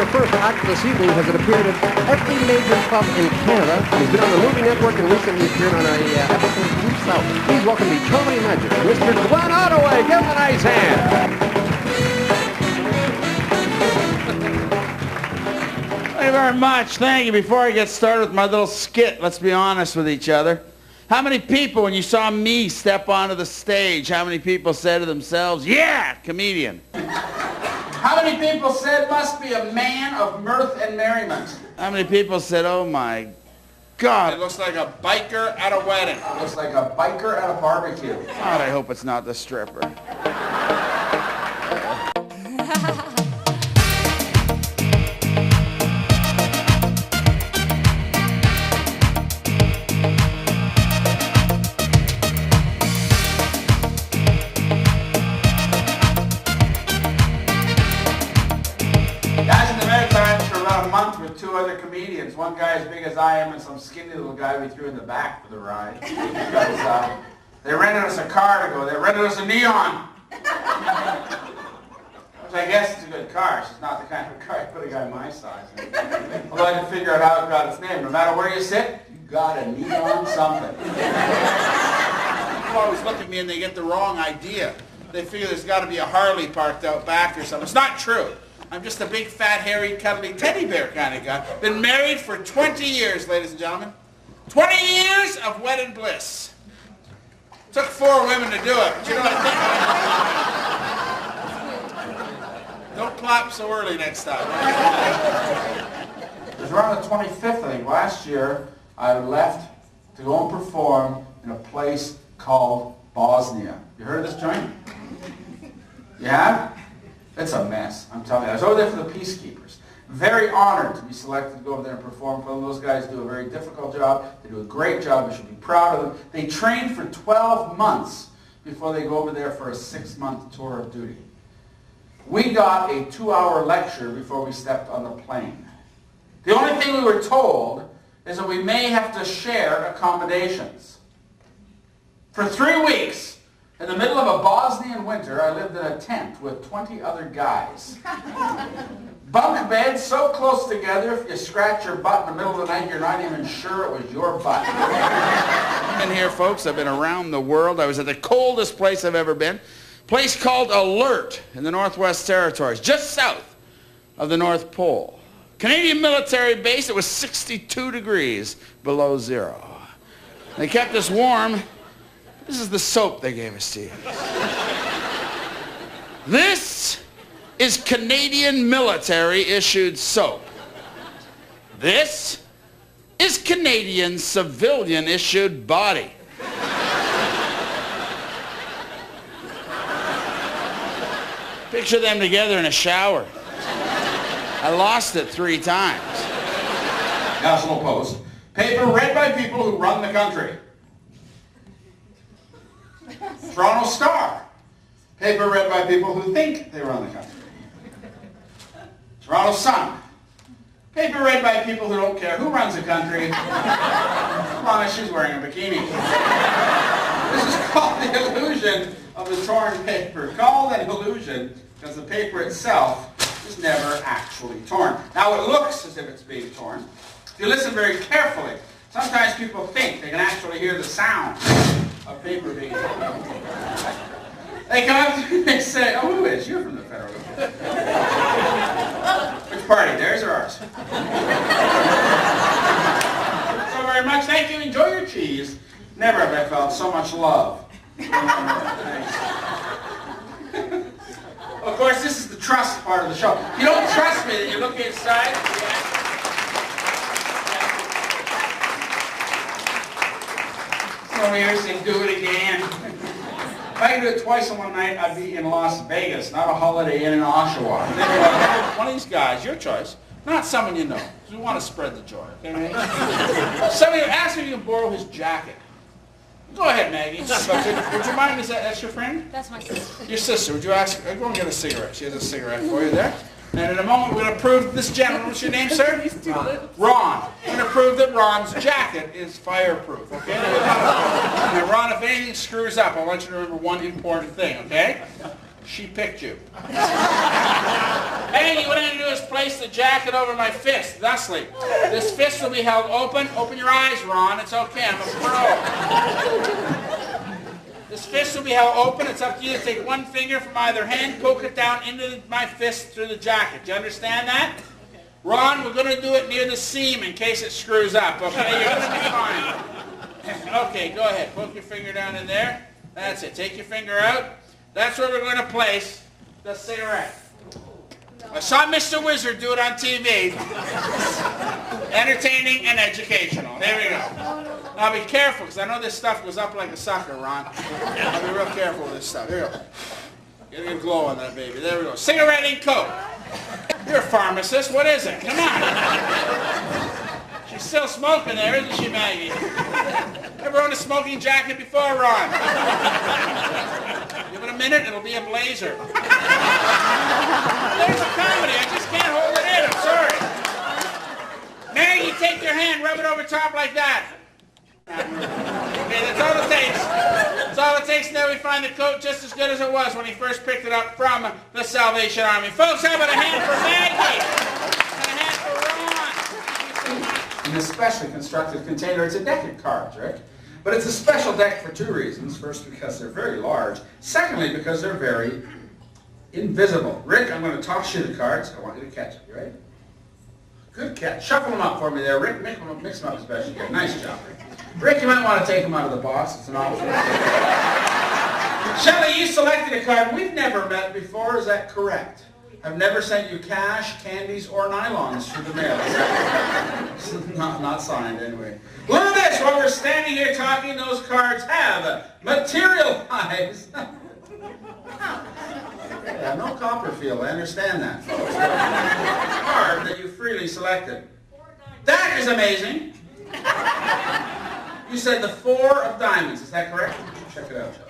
first act this evening has appeared at every major club in Canada. He's been on the movie network and recently appeared on a episode of Deep South. Please welcome the comedy magic, Mr. Glenn Ottaway. Give him a nice hand. Thank you very much. Thank you. Before I get started with my little skit, let's be honest with each other. How many people, when you saw me step onto the stage, how many people said to themselves, yeah, comedian? How many people said, must be a man of mirth and merriment? How many people said, oh my God, it looks like a biker at a wedding. It looks like a biker at a barbecue. God, I hope it's not the stripper. With two other comedians, one guy as big as I am and some skinny little guy we threw in the back for the ride. Because they rented us a car to go. They rented us a Neon. Which I guess is a good car. It's not the kind of car you put a guy my size in. Although I can figure out how it got its name. No matter where you sit, you got a Neon something. People always look at me and they get the wrong idea. They figure there's got to be a Harley parked out back or something. It's not true. I'm just a big, fat, hairy, cuddly teddy bear kind of guy. Been married for 20 years, ladies and gentlemen. 20 years of wedded bliss. Took 4 women to do it, but you know what? Don't clap so early next time. It was around the 25th, I think, last year, I left to go and perform in a place called Bosnia. You heard of this joint? You have? It's a mess, I'm telling you. I was over there for the Peacekeepers. Very honored to be selected to go over there and perform for them. Those guys do a very difficult job. They do a great job. We should be proud of them. They train for 12 months before they go over there for a 6-month tour of duty. We got a 2-hour lecture before we stepped on the plane. The only thing we were told is that we may have to share accommodations. For 3 weeks, in the middle of a Bosnian winter, I lived in a tent with 20 other guys. Bunk beds so close together, if you scratch your butt in the middle of the night, you're not even sure it was your butt. I've been here, folks. I've been around the world. I was at the coldest place I've ever been. A place called Alert in the Northwest Territories, just south of the North Pole. Canadian military base. It was 62 degrees below zero. They kept us warm. This is the soap they gave us to use. This is Canadian military-issued soap. This is Canadian civilian-issued body. Picture them together in a shower. I lost it 3 times. National Post. Paper read by people who run the country. Toronto Star. Paper read by people who think they run the country. Toronto Sun. Paper read by people who don't care who runs the country, as long as she's wearing a bikini. This is called the illusion of the torn paper. Called an illusion because the paper itself is never actually torn. Now it looks as if it's being torn. If you listen very carefully, sometimes people think they can actually hear the sound of paper being torn. They come up to me and they say, oh, who is? You're from the federal government. Which party? Theirs or ours? So very much. Thank you. Enjoy your cheese. Never have I felt so much love. Of course, this is the trust part of the show. If you don't trust me, then you look inside. Over here saying, do it again. If I could do it twice in one night, I'd be in Las Vegas, not a Holiday Inn in Oshawa. One of these guys, your choice, not someone you know, because we want to spread the joy, okay? Somebody ask me if you can borrow his jacket. Go ahead, Maggie. Would you mind? Is that's your friend? That's my sister. Your sister. Would you ask? Go and get a cigarette. She has a cigarette for you there. And in a moment, we're going to prove this gentleman. What's your name, sir? Ron. We're going to prove that Ron's jacket is fireproof. Okay. Now, Ron, if anything screws up, I want you to remember one important thing. Okay. she picked you. Maggie, what I'm going to do is place the jacket over my fist, thusly. This fist will be held open. Open your eyes, Ron. It's okay. I'm a pro. This fist will be held open. It's up to you to take one finger from either hand, poke it down into my fist through the jacket. Do you understand that? Ron, we're going to do it near the seam in case it screws up, okay? You're going to be fine. Okay, go ahead. Poke your finger down in there. That's it. Take your finger out. That's where we're going to place the cigarette. I saw Mr. Wizard do it on TV. Entertaining and educational. There we go. Now be careful, because I know this stuff goes up like a sucker, Ron. I'll be real careful with this stuff. Here we go. Get a good glow on that baby. There we go. Cigarette and Coke. You're a pharmacist. What is it? Come on. She's still smoking there, isn't she, Maggie? Ever owned a smoking jacket before, Ron? Give it a minute, it'll be a blazer. There's a comedy. I just can't hold it in. I'm sorry. Maggie, take your hand, rub it over top like that. Okay, that's all it takes. That's all it takes. Now we find the coat just as good as it was when he first picked it up from the Salvation Army. Folks, how about a hand for Maggie? And a hand for Ron. In a specially constructed container, it's a deck of cards, Rick. But it's a special deck for two reasons. First, because they're very large. Secondly, because they're very invisible. Rick, I'm going to toss you the cards. I want you to catch it. You ready? Good catch. Shuffle them up for me there, Rick. Mix them up as best you can. Nice job, Rick. Rick, you might want to take them out of the box. It's an option. Shelley, you selected a card. We've never met before. Is that correct? I've never sent you cash, candies, or nylons through the mail. not signed, anyway. Look at this. While we're standing here talking, those cards have materialized. Yeah, no Copperfield. I understand that, folks. Card that you freely selected. That is amazing. You said the 4 of diamonds. Is that correct? Check it out, Joe.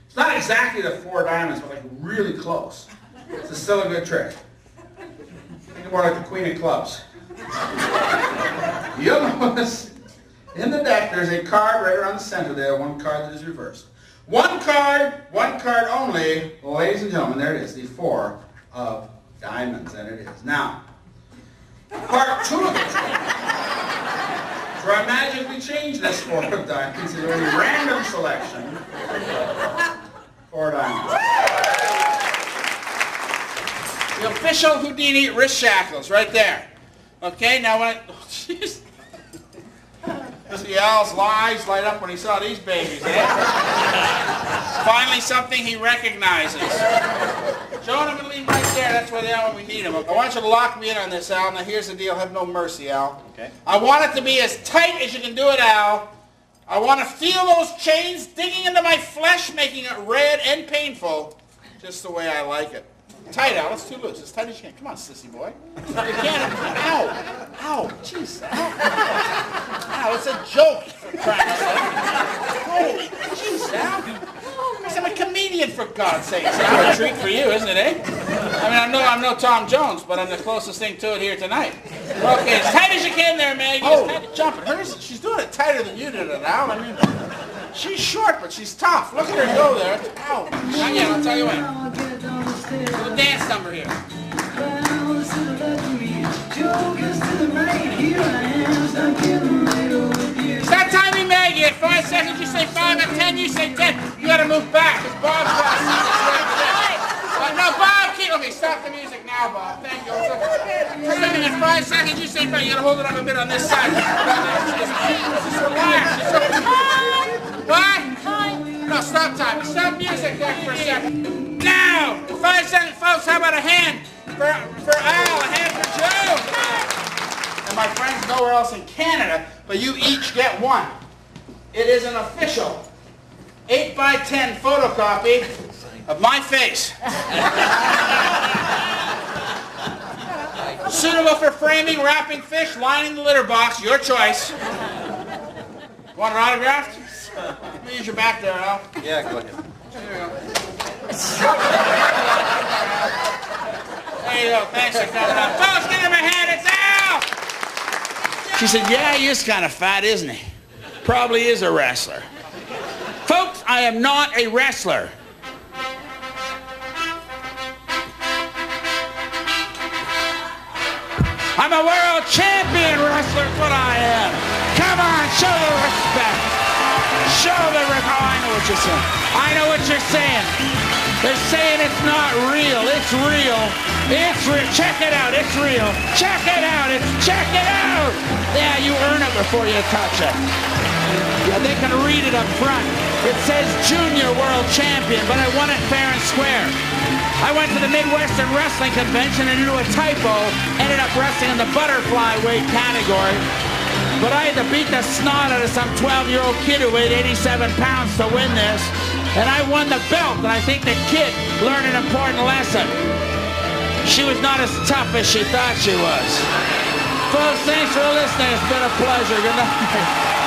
It's not exactly the 4 diamonds, but like really close. It's still a good trick. Think more like the Queen of Clubs. You'll notice in the deck there's a card right around the center there, one card that is reversed. One card only, ladies and gentlemen, there it is, the 4 of diamonds, and it is. Now, part 2 of the trick, where I magically change this 4 of diamonds into a random selection. 4 diamonds. The official Houdini wrist shackles, right there. Okay, now when I... Oh, jeez. See Al's eyes light up when he saw these babies, eh? Finally something he recognizes. Joan, I'm going to leave right there. That's where they are when we need them. I want you to lock me in on this, Al. Now here's the deal. Have no mercy, Al. Okay. I want it to be as tight as you can do it, Al. I want to feel those chains digging into my flesh, making it red and painful, just the way I like it. Tight, Al. It's too loose. As tight as you can. Come on, sissy boy. You can't. Ow. Ow. Jeez. Ow. Ow. It's a joke. For crying out loud. Holy. Jeez, Al. I'm a comedian, for God's sake. It's not a treat for you, isn't it, eh? I mean, I'm no Tom Jones, but I'm the closest thing to it here tonight. Okay, as tight as you can there, Maggie. As tight as jumping. She's doing it tighter than you did it, Al. I mean, she's short, but she's tough. Look at her go there. Ow. Not yet. I'll tell you when. The dance number here. Start timing, Maggie. At 5 seconds, you say 5. At 10, you say 10. You gotta move back, because Bob's got no, Bob, keep me. Stop the music now, Bob. Thank you. Timing at 5 seconds, you say 5. You gotta hold it up a bit on this side. Just relax. What? No, stop time. Stop music there for a second. Now, 5 seconds, folks. How about a hand for Al, a hand for Joe? And my friends nowhere else in Canada, but you each get one. It is an official 8x10 photocopy of my face. Suitable for framing, wrapping fish, lining the litter box. Your choice. Want it autographed? Let me use your back there, Al. Yeah, go ahead. There you go. There you go. Thanks for coming up. Folks, give him a hand. It's Al! She said, yeah, he is kind of fat, isn't he? Probably is a wrestler. Folks, I am not a wrestler. I'm a world champion wrestler, that's what I am. Come on, show the respect. Show the respect. Oh, I know what you're saying. I know what you're saying. They're saying it's not real. It's real. It's real. Check it out. It's real. Check it out. Check it out. Yeah, you earn it before you touch it. Yeah, they can read it up front. It says Junior World Champion, but I won it fair and square. I went to the Midwestern Wrestling Convention and due to a typo, ended up wrestling in the butterfly weight category. But I had to beat the snot out of some 12-year-old kid who weighed 87 pounds to win this. And I won the belt, and I think the kid learned an important lesson. She was not as tough as she thought she was. Folks, thanks for listening. It's been a pleasure. Good night.